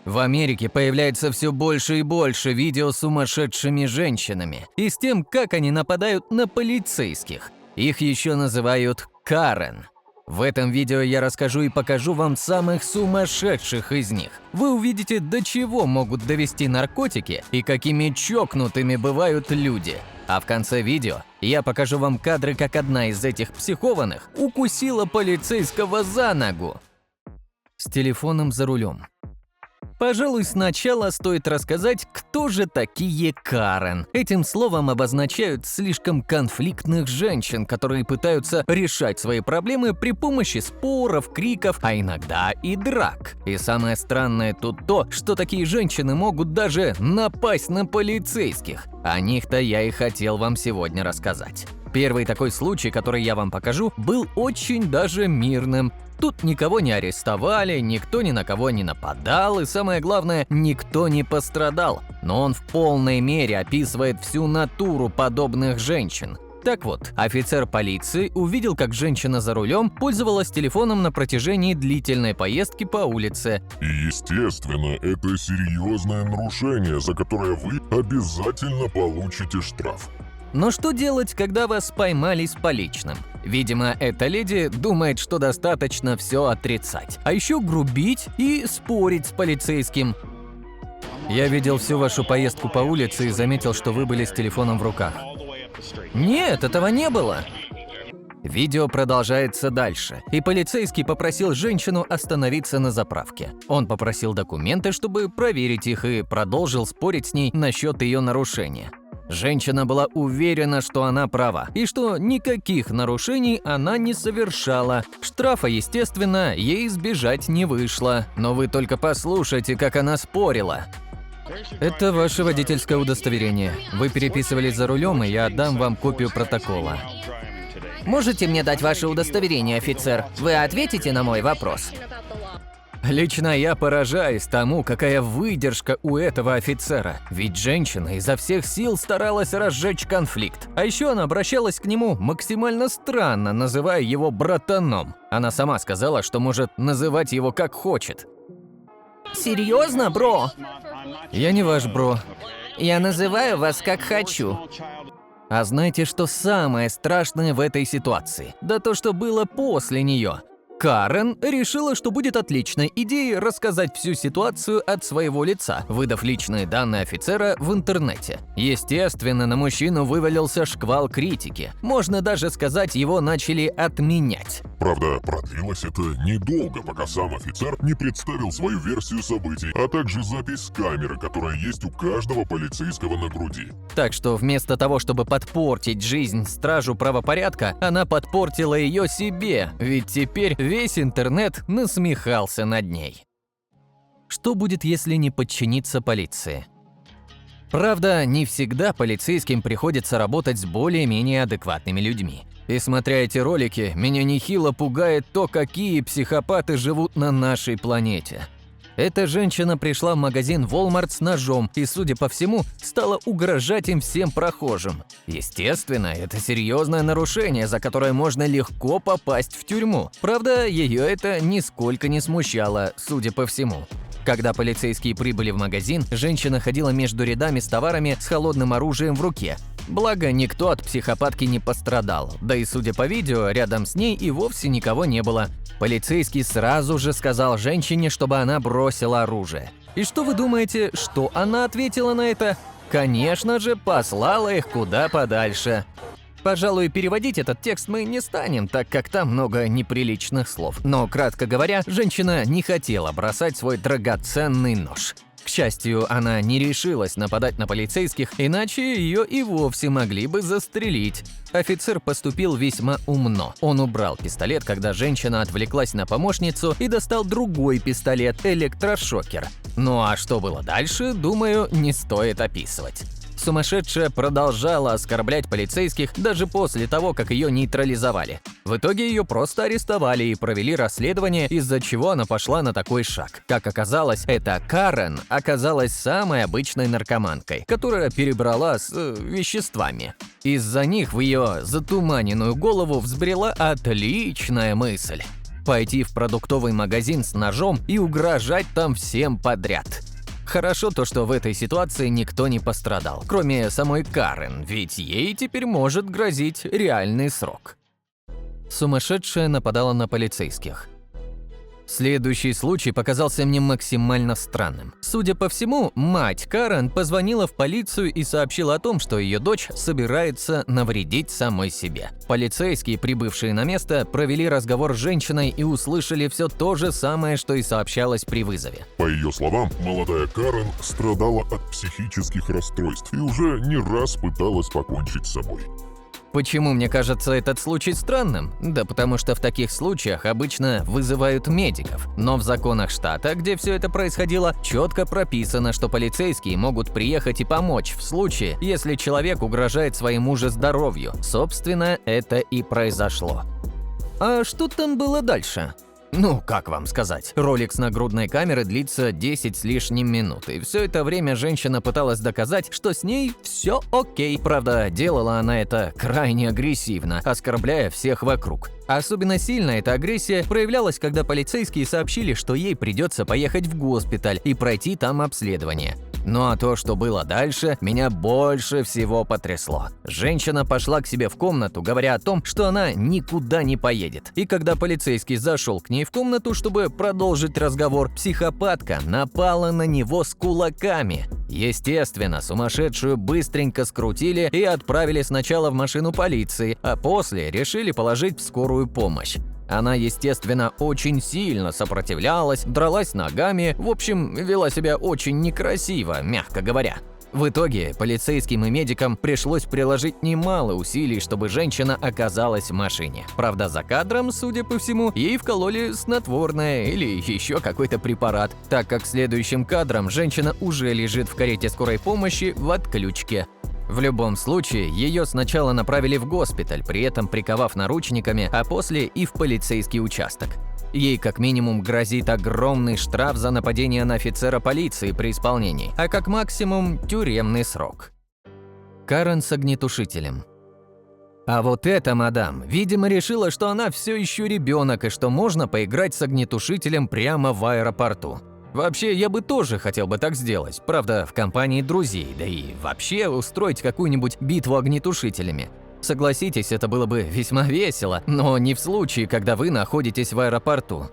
В Америке появляется все больше и больше видео с сумасшедшими женщинами и с тем, как они нападают на полицейских. Их еще называют Карен. В этом видео я расскажу и покажу вам самых сумасшедших из них. Вы увидите, до чего могут довести наркотики и какими чокнутыми бывают люди. А в конце видео я покажу вам кадры, как одна из этих психованных укусила полицейского за ногу. С телефоном за рулем. Пожалуй, сначала стоит рассказать, кто же такие Карен. Этим словом обозначают слишком конфликтных женщин, которые пытаются решать свои проблемы при помощи споров, криков, а иногда и драк. И самое странное тут то, что такие женщины могут даже напасть на полицейских. О них-то я и хотел вам сегодня рассказать. Первый такой случай, который я вам покажу, был очень даже мирным. Тут никого не арестовали, никто ни на кого не нападал и, самое главное, никто не пострадал. Но он в полной мере описывает всю натуру подобных женщин. Так вот, офицер полиции увидел, как женщина за рулем пользовалась телефоном на протяжении длительной поездки по улице. И, естественно, это серьезное нарушение, за которое вы обязательно получите штраф. Но что делать, когда вас поймали с поличным? Видимо, эта леди думает, что достаточно все отрицать, а еще грубить и спорить с полицейским. Я видел всю вашу поездку по улице и заметил, что вы были с телефоном в руках. Нет, этого не было. Видео продолжается дальше, и полицейский попросил женщину остановиться на заправке. Он попросил документы, чтобы проверить их, и продолжил спорить с ней насчет ее нарушения. Женщина была уверена, что она права, и что никаких нарушений она не совершала. Штрафа, естественно, ей избежать не вышло. Но вы только послушайте, как она спорила. Это ваше водительское удостоверение. Вы переписывались за рулем, и я отдам вам копию протокола. Можете мне дать ваше удостоверение, офицер? Вы ответите на мой вопрос? Лично я поражаюсь тому, какая выдержка у этого офицера. Ведь женщина изо всех сил старалась разжечь конфликт. А еще она обращалась к нему максимально странно, называя его братаном. Она сама сказала, что может называть его как хочет. Серьезно, бро? Я не ваш бро. Я называю вас как хочу. А знаете, что самое страшное в этой ситуации? Да то, что было после нее. Карен решила, что будет отличной идеей рассказать всю ситуацию от своего лица, выдав личные данные офицера в интернете. Естественно, на мужчину вывалился шквал критики. Можно даже сказать, его начали отменять. Правда, продлилось это недолго, пока сам офицер не представил свою версию событий, а также запись с камеры, которая есть у каждого полицейского на груди. Так что вместо того, чтобы подпортить жизнь стражу правопорядка, она подпортила ее себе, ведь теперь весь интернет насмехался над ней. Что будет, если не подчиниться полиции? Правда, не всегда полицейским приходится работать с более-менее адекватными людьми. И смотря эти ролики, меня нехило пугает то, какие психопаты живут на нашей планете. Эта женщина пришла в магазин Walmart с ножом и, судя по всему, стала угрожать им всем прохожим. Естественно, это серьезное нарушение, за которое можно легко попасть в тюрьму. Правда, ее это нисколько не смущало, судя по всему. Когда полицейские прибыли в магазин, женщина ходила между рядами с товарами с холодным оружием в руке. Благо, никто от психопатки не пострадал, да и судя по видео, рядом с ней и вовсе никого не было. Полицейский сразу же сказал женщине, чтобы она бросила оружие. И что вы думаете, что она ответила на это? Конечно же, послала их куда подальше. Пожалуй, переводить этот текст мы не станем, так как там много неприличных слов. Но, кратко говоря, женщина не хотела бросать свой драгоценный нож. К счастью, она не решилась нападать на полицейских, иначе ее и вовсе могли бы застрелить. Офицер поступил весьма умно. Он убрал пистолет, когда женщина отвлеклась на помощницу, и достал другой пистолет – электрошокер. Ну а что было дальше, думаю, не стоит описывать. Сумасшедшая продолжала оскорблять полицейских даже после того, как ее нейтрализовали. В итоге ее просто арестовали и провели расследование, из-за чего она пошла на такой шаг. Как оказалось, эта Карен оказалась самой обычной наркоманкой, которая перебрала с веществами. Из-за них в ее затуманенную голову взбрела отличная мысль. пойти в продуктовый магазин с ножом и угрожать там всем подряд. Хорошо то, что в этой ситуации никто не пострадал, кроме самой Карен, ведь ей теперь может грозить реальный срок. Сумасшедшая нападала на полицейских. Следующий случай показался мне максимально странным. Судя по всему, мать Карен позвонила в полицию и сообщила о том, что ее дочь собирается навредить самой себе. Полицейские, прибывшие на место, провели разговор с женщиной и услышали все то же самое, что и сообщалось при вызове. По ее словам, молодая Карен страдала от психических расстройств и уже не раз пыталась покончить с собой. Почему мне кажется этот случай странным? Да потому что в таких случаях обычно вызывают медиков. Но в законах штата, где все это происходило, четко прописано, что полицейские могут приехать и помочь в случае, если человек угрожает своему же здоровью. Собственно, это и произошло. А что там было дальше? Ну, как вам сказать, ролик с нагрудной камеры длится 10 с лишним минут, и все это время женщина пыталась доказать, что с ней все окей. Правда, делала она это крайне агрессивно, оскорбляя всех вокруг. Особенно сильно эта агрессия проявлялась, когда полицейские сообщили, что ей придется поехать в госпиталь и пройти там обследование. Ну а то, что было дальше, меня больше всего потрясло. Женщина пошла к себе в комнату, говоря о том, что она никуда не поедет. И когда полицейский зашел к ней в комнату, чтобы продолжить разговор, психопатка напала на него с кулаками. Естественно, сумасшедшую быстренько скрутили и отправили сначала в машину полиции, а после решили положить в скорую помощь. Она, естественно, очень сильно сопротивлялась, дралась ногами, в общем, вела себя очень некрасиво, мягко говоря. В итоге полицейским и медикам пришлось приложить немало усилий, чтобы женщина оказалась в машине. Правда, за кадром, судя по всему, ей вкололи снотворное или еще какой-то препарат, так как следующим кадром женщина уже лежит в карете скорой помощи в отключке. В любом случае, ее сначала направили в госпиталь, при этом приковав наручниками, а после и в полицейский участок. Ей как минимум грозит огромный штраф за нападение на офицера полиции при исполнении, а как максимум тюремный срок. Карен с огнетушителем. А вот эта мадам, видимо, решила, что она все еще ребенок и что можно поиграть с огнетушителем прямо в аэропорту. Вообще, я бы тоже хотел бы так сделать, правда, в компании друзей, да и вообще устроить какую-нибудь битву огнетушителями. Согласитесь, это было бы весьма весело, но не в случае, когда вы находитесь в аэропорту.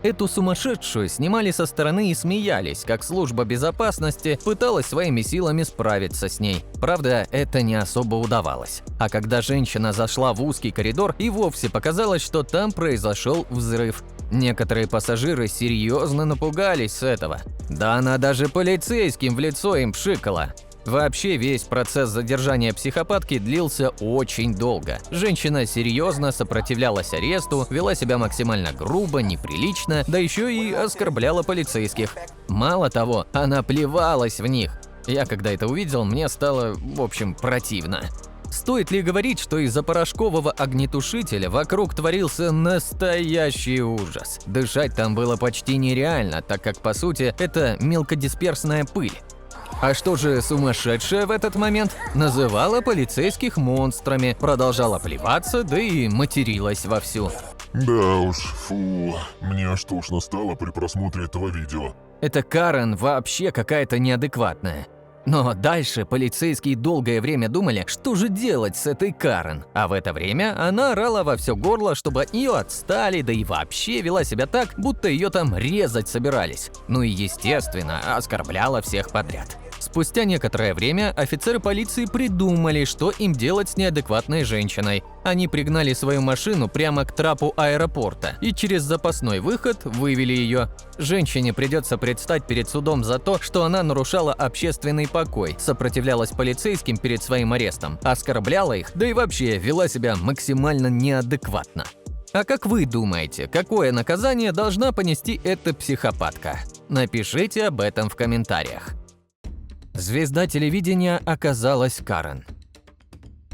Эту сумасшедшую снимали со стороны и смеялись, как служба безопасности пыталась своими силами справиться с ней. Правда, это не особо удавалось. А когда женщина зашла в узкий коридор, и вовсе показалось, что там произошел взрыв. Некоторые пассажиры серьезно напугались с этого. Да она даже полицейским в лицо им пшикала. Вообще весь процесс задержания психопатки длился очень долго. Женщина серьезно сопротивлялась аресту, вела себя максимально грубо, неприлично, да еще и оскорбляла полицейских. Мало того, она плевалась в них. Я когда это увидел, мне стало, в общем, противно. Стоит ли говорить, что из-за порошкового огнетушителя вокруг творился настоящий ужас? Дышать там было почти нереально, так как, по сути, это мелкодисперсная пыль. А что же сумасшедшая в этот момент? Называла полицейских монстрами, продолжала плеваться, да и материлась вовсю. Да уж, фу, мне аж тошно стало при просмотре этого видео. Эта Карен вообще какая-то неадекватная. Но дальше полицейские долгое время думали, что же делать с этой Карен. А в это время она орала во все горло, чтобы от нее отстали, да и вообще вела себя так, будто ее там резать собирались. Ну и естественно, оскорбляла всех подряд. Спустя некоторое время офицеры полиции придумали, что им делать с неадекватной женщиной. Они пригнали свою машину прямо к трапу аэропорта и через запасной выход вывели ее. Женщине придется предстать перед судом за то, что она нарушала общественный покой, сопротивлялась полицейским перед своим арестом, оскорбляла их, да и вообще вела себя максимально неадекватно. А как вы думаете, какое наказание должна понести эта психопатка? Напишите об этом в комментариях. Звезда телевидения оказалась Карен.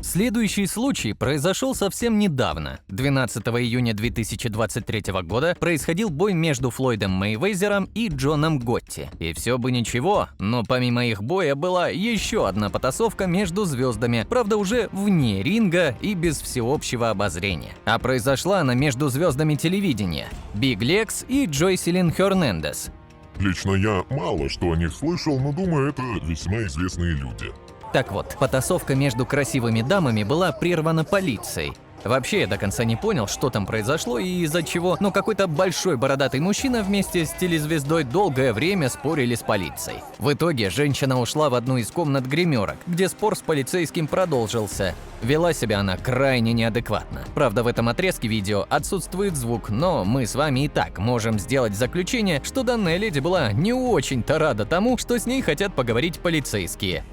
Следующий случай произошел совсем недавно. 12 июня 2023 года происходил бой между Флойдом Мейвезером и Джоном Готти. И все бы ничего, но помимо их боя была еще одна потасовка между звездами, правда уже вне ринга и без всеобщего обозрения. А произошла она между звездами телевидения – Биг Лекс и Джойселин Хернандес. Лично я мало что о них слышал, но думаю, это весьма известные люди. Так вот, потасовка между красивыми дамами была прервана полицией. Вообще, я до конца не понял, что там произошло и из-за чего, но какой-то большой бородатый мужчина вместе с телезвездой долгое время спорили с полицией. В итоге женщина ушла в одну из комнат гримерок, где спор с полицейским продолжился. Вела себя она крайне неадекватно. Правда, в этом отрезке видео отсутствует звук, но мы с вами и так можем сделать заключение, что данная леди была не очень-то рада тому, что с ней хотят поговорить полицейские.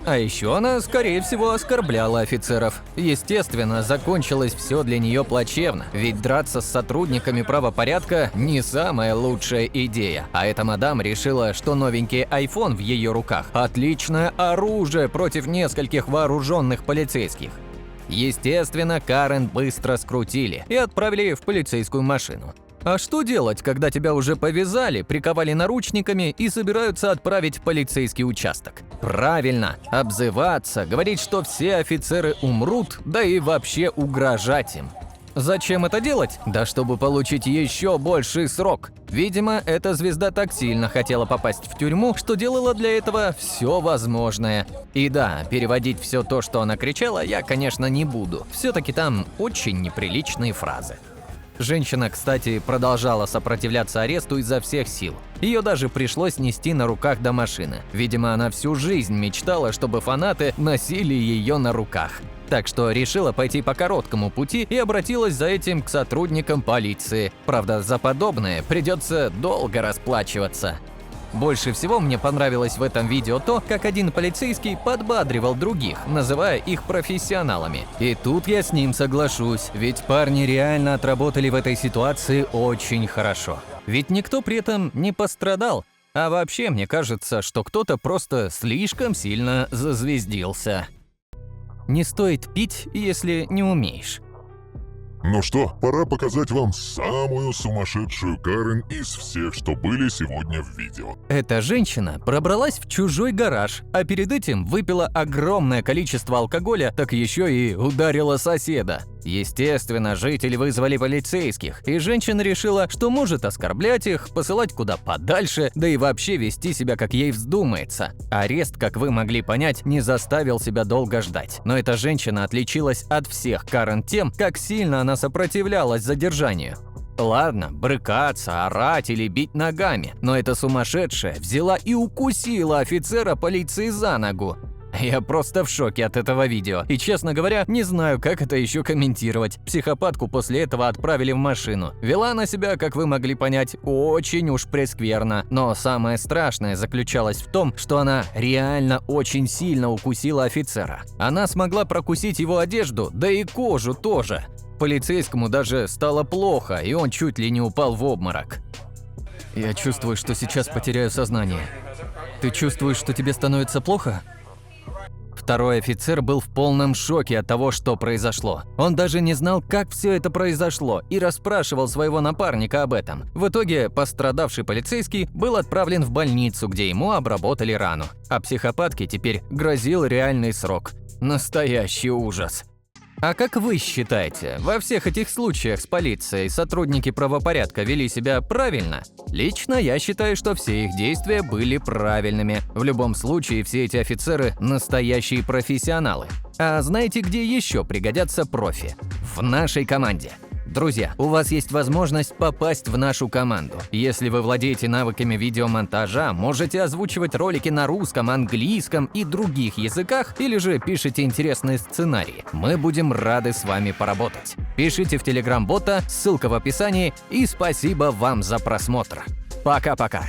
А еще она, скорее всего, оскорбляла офицеров. Естественно, закончилось все для нее плачевно, ведь драться с сотрудниками правопорядка не самая лучшая идея. А эта мадам решила, что новенький iPhone в ее руках – отличное оружие против нескольких вооруженных полицейских. Естественно, Карен быстро скрутили и отправили в полицейскую машину. А что делать, когда тебя уже повязали, приковали наручниками и собираются отправить в полицейский участок? Правильно, обзываться, говорить, что все офицеры умрут, да и вообще угрожать им. Зачем это делать? Да чтобы получить еще больший срок. Видимо, эта звезда так сильно хотела попасть в тюрьму, что делала для этого все возможное. И да, переводить все то, что она кричала, я, конечно, не буду. Все-таки там очень неприличные фразы. Женщина, кстати, продолжала сопротивляться аресту изо всех сил. Ее даже пришлось нести на руках до машины. Видимо, она всю жизнь мечтала, чтобы фанаты носили ее на руках. Так что решила пойти по короткому пути и обратилась за этим к сотрудникам полиции. Правда, за подобное придется долго расплачиваться. Больше всего мне понравилось в этом видео то, как один полицейский подбадривал других, называя их профессионалами. И тут я с ним соглашусь, ведь парни реально отработали в этой ситуации очень хорошо. Ведь никто при этом не пострадал. А вообще, мне кажется, что кто-то просто слишком сильно зазвездился. Не стоит пить, если не умеешь. Ну что, пора показать вам самую сумасшедшую Карен из всех, что были сегодня в видео. Эта женщина пробралась в чужой гараж, а перед этим выпила огромное количество алкоголя, так еще и ударила соседа. Естественно, жители вызвали полицейских, и женщина решила, что может оскорблять их, посылать куда подальше, да и вообще вести себя, как ей вздумается. Арест, как вы могли понять, не заставил себя долго ждать. Но эта женщина отличилась от всех Карен тем, как сильно она сопротивлялась задержанию. Ладно, брыкаться, орать или бить ногами, но эта сумасшедшая взяла и укусила офицера полиции за ногу. Я просто в шоке от этого видео и, честно говоря, не знаю, как это еще комментировать. Психопатку после этого отправили в машину. Вела она себя, как вы могли понять, очень уж прескверно. Но самое страшное заключалось в том, что она реально очень сильно укусила офицера. Она смогла прокусить его одежду, да и кожу тоже. Полицейскому даже стало плохо, и он чуть ли не упал в обморок. Я чувствую, что сейчас потеряю сознание. Ты чувствуешь, что тебе становится плохо? Второй офицер был в полном шоке от того, что произошло. Он даже не знал, как все это произошло, и расспрашивал своего напарника об этом. В итоге пострадавший полицейский был отправлен в больницу, где ему обработали рану. А психопатке теперь грозил реальный срок. Настоящий ужас. А как вы считаете, во всех этих случаях с полицией сотрудники правопорядка вели себя правильно? Лично я считаю, что все их действия были правильными. В любом случае, все эти офицеры – настоящие профессионалы. А знаете, где еще пригодятся профи? В нашей команде. Друзья, у вас есть возможность попасть в нашу команду. Если вы владеете навыками видеомонтажа, можете озвучивать ролики на русском, английском и других языках, или же пишите интересные сценарии. Мы будем рады с вами поработать. Пишите в Telegram-бота, ссылка в описании, и спасибо вам за просмотр. Пока-пока.